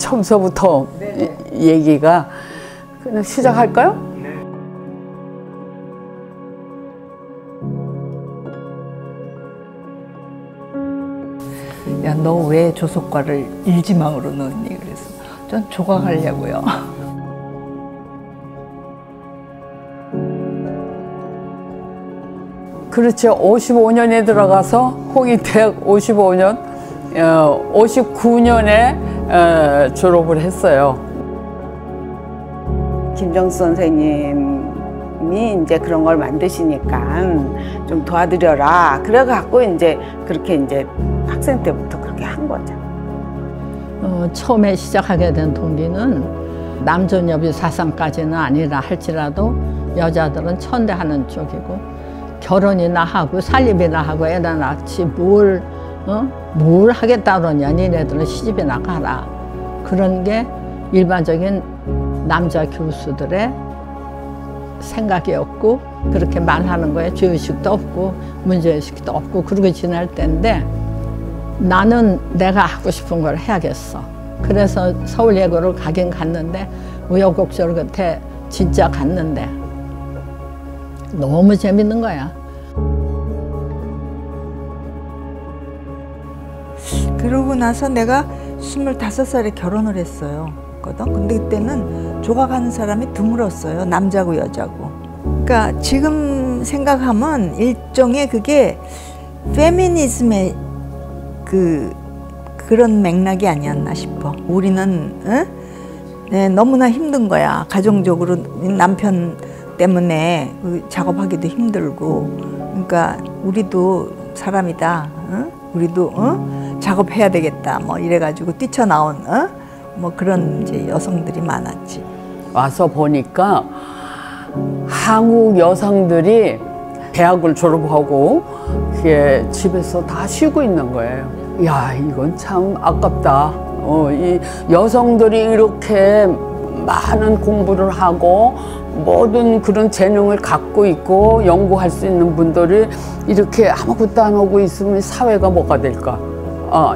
처음서부터 얘기가 그냥 시작할까요? 야, 너 왜 조속과를 일지망으로 넣었니? 그래서 전 조각하려고요. 그렇죠. 55년에 들어가서 홍익대학 55년, 59년에 졸업을 했어요. 김정수 선생님이 이제 그런 걸 만드시니까 좀 도와드려라. 그래갖고 이제 그렇게 이제 학생 때부터 그렇게 한 거죠. 처음에 시작하게 된 동기는 남존여비 사상까지는 아니라 할지라도 여자들은 천대하는 쪽이고 결혼이나 하고 살림이나 하고 애나 낳지 뭘 하겠다 그러냐. 니네들은 시집이나 가라. 그런 게 일반적인 남자 교수들의 생각이었고 그렇게 말하는 거에 죄의식도 없고 문제의식도 없고 그러고 지낼 때인데 나는 내가 하고 싶은 걸 해야겠어. 그래서 서울예고를 가긴 갔는데 우여곡절 끝에 진짜 갔는데 너무 재밌는 거야. 그러고 나서 내가 25살에 결혼을 했어요. 근데 그때는 조각하는 사람이 드물었어요. 남자고 여자고. 그러니까 지금 생각하면 일종의 그게 페미니즘의 그런 맥락이 아니었나 싶어. 우리는 너무나 힘든 거야. 가정적으로 남편 때문에 작업하기도 힘들고. 그러니까 우리도 사람이다. 우리도 작업해야 되겠다. 뭐 이래가지고 뛰쳐나온 뭐 그런 이제 여성들이 많았지. 와서 보니까 한국 여성들이 대학을 졸업하고 그게 집에서 다 쉬고 있는 거예요. 야, 이건 참 아깝다. 이 여성들이 이렇게 많은 공부를 하고 모든 그런 재능을 갖고 있고 연구할 수 있는 분들이 이렇게 아무것도 안 하고 있으면 사회가 뭐가 될까?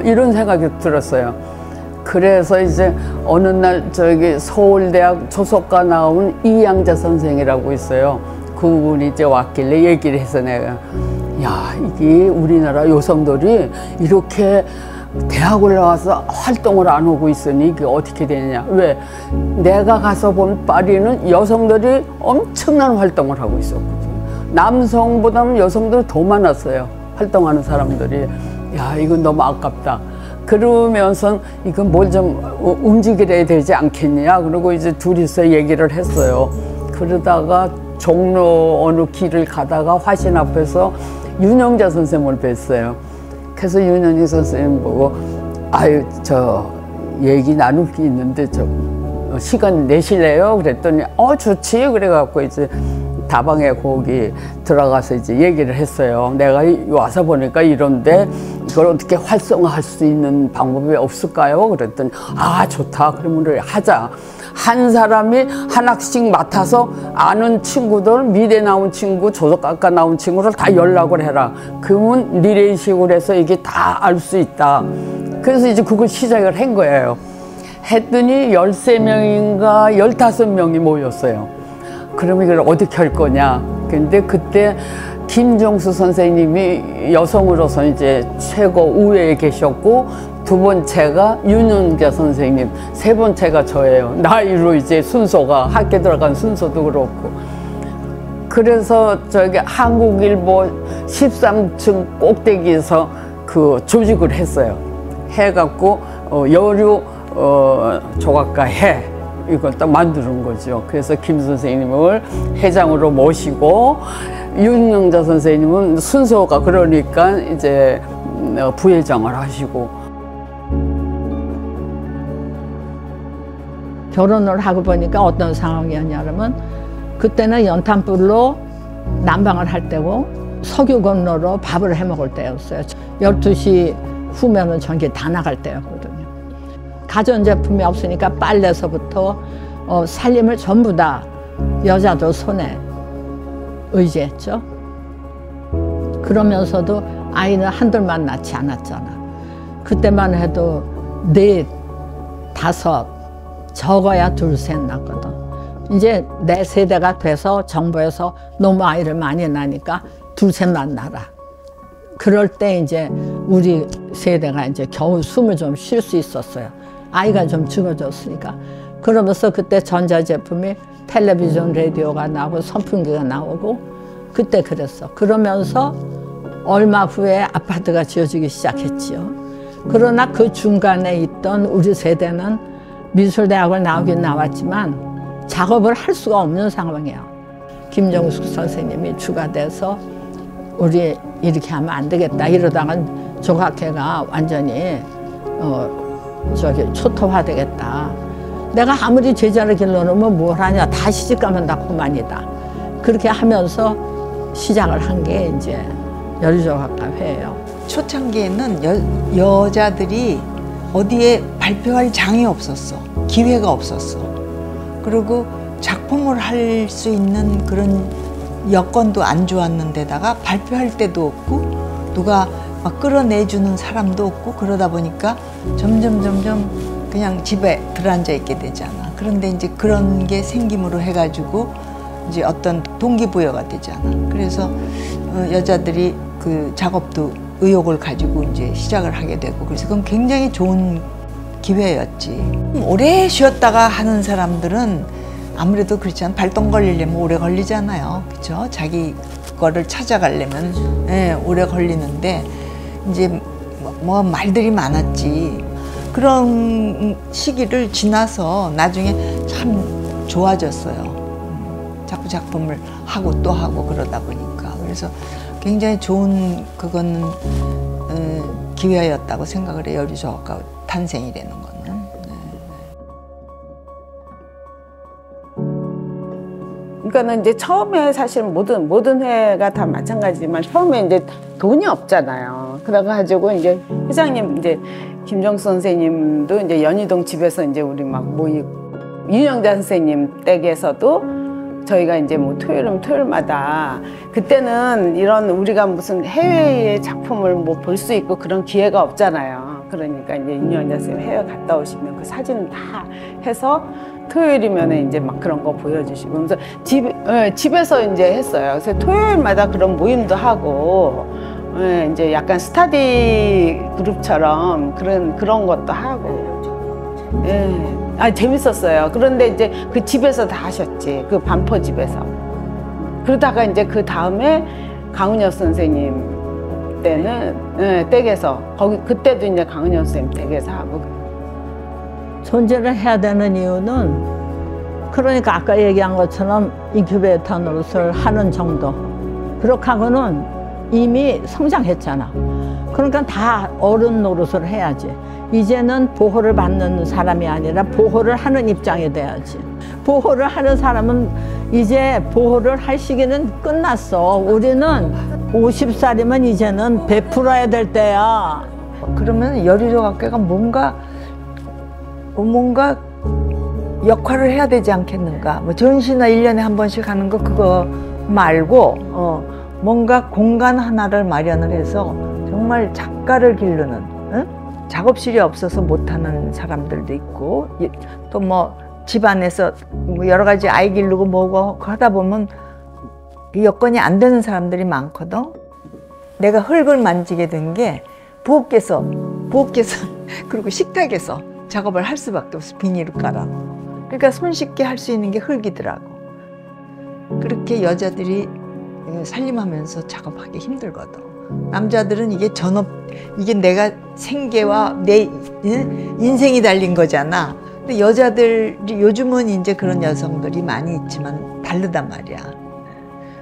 이런 생각이 들었어요. 그래서 이제 어느 날 저기 서울대학 조속과 나온 이양자 선생이라고 있어요. 그분이 이제 왔길래 얘기를 해서 내가 야, 이게 우리나라 여성들이 이렇게 대학을 나와서 활동을 안 하고 있으니 이게 어떻게 되느냐. 왜? 내가 가서 본 파리는 여성들이 엄청난 활동을 하고 있었거든요. 남성보다는 여성들이 더 많았어요. 활동하는 사람들이. 야, 이건 너무 아깝다. 그러면서 이건 뭘 좀 움직여야 되지 않겠냐. 그리고 이제 둘이서 얘기를 했어요. 그러다가 종로 어느 길을 가다가 화신 앞에서 윤영자 선생님을 뵀어요. 그래서 윤영자 선생님 보고 아유, 저 얘기 나눌 게 있는데 좀 시간 내실래요? 그랬더니 좋지. 그래갖고 이제 다방에 거기 들어가서 이제 얘기를 했어요. 내가 와서 보니까 이런데 이걸 어떻게 활성화할 수 있는 방법이 없을까요? 그랬더니 좋다. 그러면 우리 하자. 한 사람이 한 학씩 맡아서 아는 친구들, 미대 나온 친구, 조속학과 나온 친구를 다 연락을 해라. 그러면 리레이식으로 해서 이게 다 알 수 있다. 그래서 이제 그걸 시작을 한 거예요. 했더니 13명인가 15명이 모였어요. 그러면 이걸 어떻게 할 거냐. 근데 그때 김정수 선생님이 여성으로서 이제 최고 우회에 계셨고 두 번째가 윤영자 선생님, 세 번째가 저예요. 나이로 이제 순서가 학교 들어간 순서도 그렇고. 그래서 저기 한국일보 13층 꼭대기에서 그 조직을 했어요. 해갖고 여류 조각가 해 이걸 딱 만드는 거죠. 그래서 김 선생님을 회장으로 모시고 윤영자 선생님은 순서가 그러니까 이제 부회장을 하시고. 결혼을 하고 보니까 어떤 상황이었냐면 그때는 연탄불로 난방을 할 때고 석유 건로로 밥을 해 먹을 때였어요. 12시 후면은 전기 다 나갈 때였거든요. 가전제품이 없으니까 빨래서부터 살림을 전부 다 여자도 손에 의지했죠. 그러면서도 아이는 한둘만 낳지 않았잖아. 그때만 해도 넷 5, 적어야 2, 3 낳거든. 이제 내 세대가 돼서 정부에서 너무 아이를 많이 낳으니까 2, 3만 낳아라. 그럴 때 이제 우리 세대가 이제 겨우 숨을 좀 쉴 수 있었어요. 아이가 좀 죽어졌으니까. 그러면서 그때 전자제품이 텔레비전, 라디오가 나오고 선풍기가 나오고 그때 그랬어. 그러면서 얼마 후에 아파트가 지어지기 시작했지요. 그러나 그 중간에 있던 우리 세대는 미술대학을 나오긴 나왔지만 작업을 할 수가 없는 상황이에요. 김정숙 선생님이 주가 돼서 우리 이렇게 하면 안 되겠다 이러다간 조각회가 완전히 초토화 되겠다. 내가 아무리 제자를 길러놓으면 뭘 하냐, 다 시집가면 다 그만이다. 그렇게 하면서 시작을 한 게 이제 여리조각가회예요. 초창기에는 여자들이 어디에 발표할 장이 없었어. 기회가 없었어. 그리고 작품을 할 수 있는 그런 여건도 안 좋았는데다가 발표할 데도 없고 누가 막 끌어내주는 사람도 없고 그러다 보니까 점점 그냥 집에 들어앉아 있게 되잖아. 그런데 이제 그런 게 생김으로 해가지고 이제 어떤 동기부여가 되잖아. 그래서 여자들이 그 작업도 의욕을 가지고 이제 시작을 하게 되고 그래서 그건 굉장히 좋은 기회였지. 오래 쉬었다가 하는 사람들은 아무래도 그렇지 않아. 발동 걸리려면 오래 걸리잖아요. 그렇죠? 자기 거를 찾아가려면 오래 걸리는데 이제 뭐 말들이 많았지. 그런 시기를 지나서 나중에 참 좋아졌어요. 자꾸 작품을 하고 또 하고 그러다 보니까. 그래서 굉장히 좋은 그거는 기회였다고 생각을 해요. 여리조각가 탄생이라는 거는. 그러니까는 이제 처음에 사실 모든 회가 다 마찬가지지만 처음에 이제 돈이 없잖아요. 그래가지고 이제 회장님 이제 김정숙 선생님도 이제 연희동 집에서 이제 우리 막 모이고 윤영자 선생님 댁에서도 저희가 이제 뭐 토요일은 토요일마다 그때는 이런 우리가 무슨 해외의 작품을 뭐 볼 수 있고 그런 기회가 없잖아요. 그러니까 이제 윤영자 선생님 해외 갔다 오시면 그 사진을 다 해서 토요일이면 이제 막 그런 거 보여주시고 그래서 집에서 이제 했어요. 그래서 토요일마다 그런 모임도 하고 이제 약간 스터디 그룹처럼 그런 것도 하고 재밌었어요. 그런데 이제 그 집에서 다 하셨지. 그 반포 집에서. 그러다가 이제 그 다음에 강은혁 선생님 때는 댁에서 거기 그때도 이제 강은혁 선생님 댁에서 하고. 존재를 해야 되는 이유는 그러니까 아까 얘기한 것처럼 인큐베이터 노릇을 하는 정도. 그렇게 하고는 이미 성장했잖아. 그러니까 다 어른 노릇을 해야지. 이제는 보호를 받는 사람이 아니라 보호를 하는 입장이 돼야지. 보호를 하는 사람은 이제 보호를 할 시기는 끝났어. 우리는 50살이면 이제는 베풀어야 될 때야. 그러면 여리조각계가 뭔가 역할을 해야 되지 않겠는가. 뭐 전시나 1년에 한 번씩 하는 거 그거 말고 뭔가 공간 하나를 마련을 해서 정말 작가를 기르는 작업실이 없어서 못하는 사람들도 있고 또 뭐 집안에서 뭐 여러 가지 아이 기르고 뭐고 하다 보면 여건이 안 되는 사람들이 많거든. 내가 흙을 만지게 된 게 부엌에서 그리고 식탁에서 작업을 할 수밖에 없어. 비닐을 깔아. 그러니까 손쉽게 할 수 있는 게 흙이더라고. 그렇게 여자들이 살림하면서 작업하기 힘들거든. 남자들은 이게 이게 내가 생계와 내 인생이 달린 거잖아. 근데 여자들이 요즘은 이제 그런 여성들이 많이 있지만 다르단 말이야.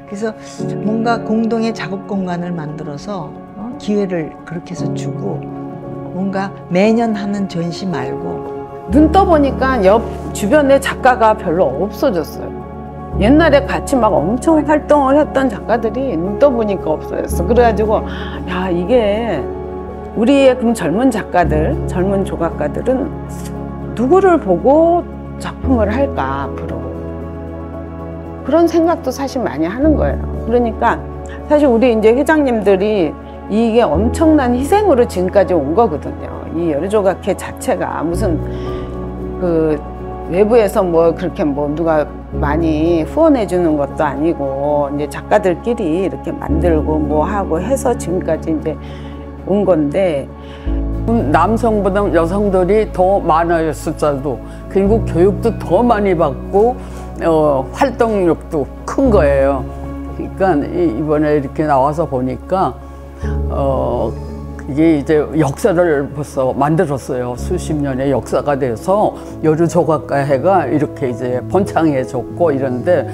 그래서 뭔가 공동의 작업 공간을 만들어서 기회를 그렇게 해서 주고 뭔가 매년 하는 전시 말고 눈 떠보니까 옆 주변에 작가가 별로 없어졌어요. 옛날에 같이 막 엄청 활동을 했던 작가들이 눈 떠보니까 없어졌어. 그래가지고 야 이게 우리의 그럼 젊은 작가들, 젊은 조각가들은 누구를 보고 작품을 할까 앞으로 그런 생각도 사실 많이 하는 거예요. 그러니까 사실 우리 이제 회장님들이 이게 엄청난 희생으로 지금까지 온 거거든요. 이 여리조각회 자체가 무슨 그 외부에서 뭐 그렇게 뭐 누가 많이 후원해 주는 것도 아니고 이제 작가들끼리 이렇게 만들고 뭐 하고 해서 지금까지 이제 온 건데, 남성보다 여성들이 더 많아요, 숫자도. 그리고 교육도 더 많이 받고 활동력도 큰 거예요. 그러니까 이번에 이렇게 나와서 보니까 이게 이제 역사를 벌써 만들었어요. 수십 년의 역사가 돼서 여류조각가회가 이렇게 이제 번창해졌고 이런데,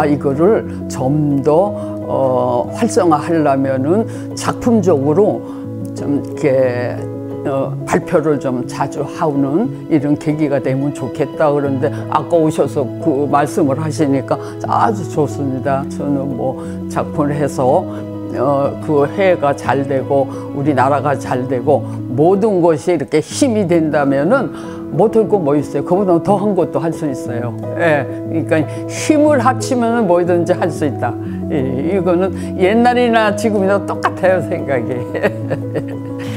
이거를 좀 더 활성화하려면은 작품적으로 좀 이렇게 발표를 좀 자주 하는 이런 계기가 되면 좋겠다. 그런데 아까 오셔서 그 말씀을 하시니까 아주 좋습니다. 저는 뭐 작품을 해서 그 해가 잘 되고 우리나라가 잘 되고 모든 것이 이렇게 힘이 된다면은 못할 거 뭐 있어요? 그보다 더한 것도 할 수 있어요. 예, 그러니까 힘을 합치면 뭐든지 할 수 있다. 이거는 옛날이나 지금이나 똑같아요, 생각이.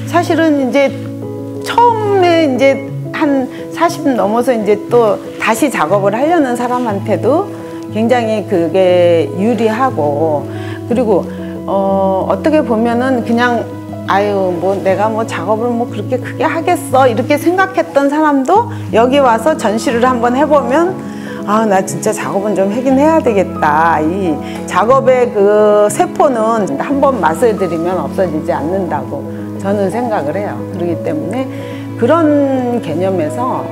사실은 이제 처음에 이제 한 40 넘어서 이제 또 다시 작업을 하려는 사람한테도 굉장히 그게 유리하고, 그리고 어떻게 보면은 그냥 아유 뭐 내가 뭐 작업을 뭐 그렇게 크게 하겠어 이렇게 생각했던 사람도 여기 와서 전시를 한번 해보면 나 진짜 작업은 좀 하긴 해야 되겠다. 이 작업의 그 세포는 한번 맛을 들이면 없어지지 않는다고 저는 생각을 해요. 그렇기 때문에 그런 개념에서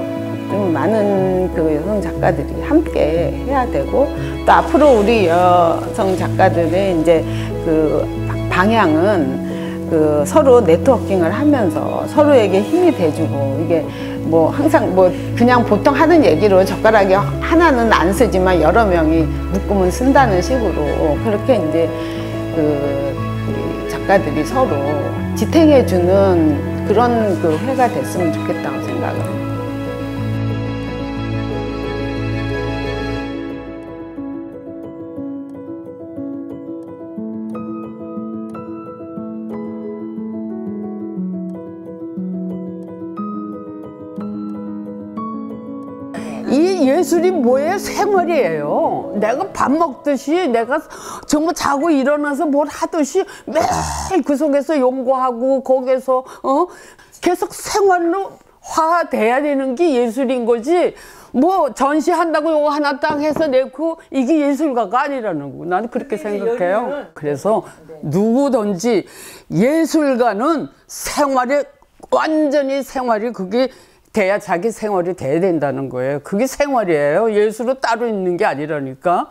좀 많은 그 여성 작가들이 함께 해야 되고, 또 앞으로 우리 여성 작가들의 이제 그 방향은 그 서로 네트워킹을 하면서 서로에게 힘이 돼주고, 이게 뭐 항상 뭐 그냥 보통 하는 얘기로 젓가락이 하나는 안 쓰지만 여러 명이 묶으면 쓴다는 식으로 그렇게 이제 그 우리 작가들이 서로 지탱해주는 그런 그 회가 됐으면 좋겠다고 생각을 해요. 이 예술이 뭐예요? 생활이에요. 내가 밥 먹듯이, 내가 정말 자고 일어나서 뭘 하듯이 매일 그 속에서 연구하고 거기에서 계속 생활로 화돼야 되는 게 예술인 거지. 뭐 전시한다고 요거 하나 딱 해서 내고 이게 예술가가 아니라는 거. 나는 그렇게 생각해요. 그래서 누구든지 예술가는 생활에 완전히 생활이 그게 돼야 자기 생활이 돼야 된다는 거예요. 그게 생활이에요. 예술은 따로 있는 게 아니라니까.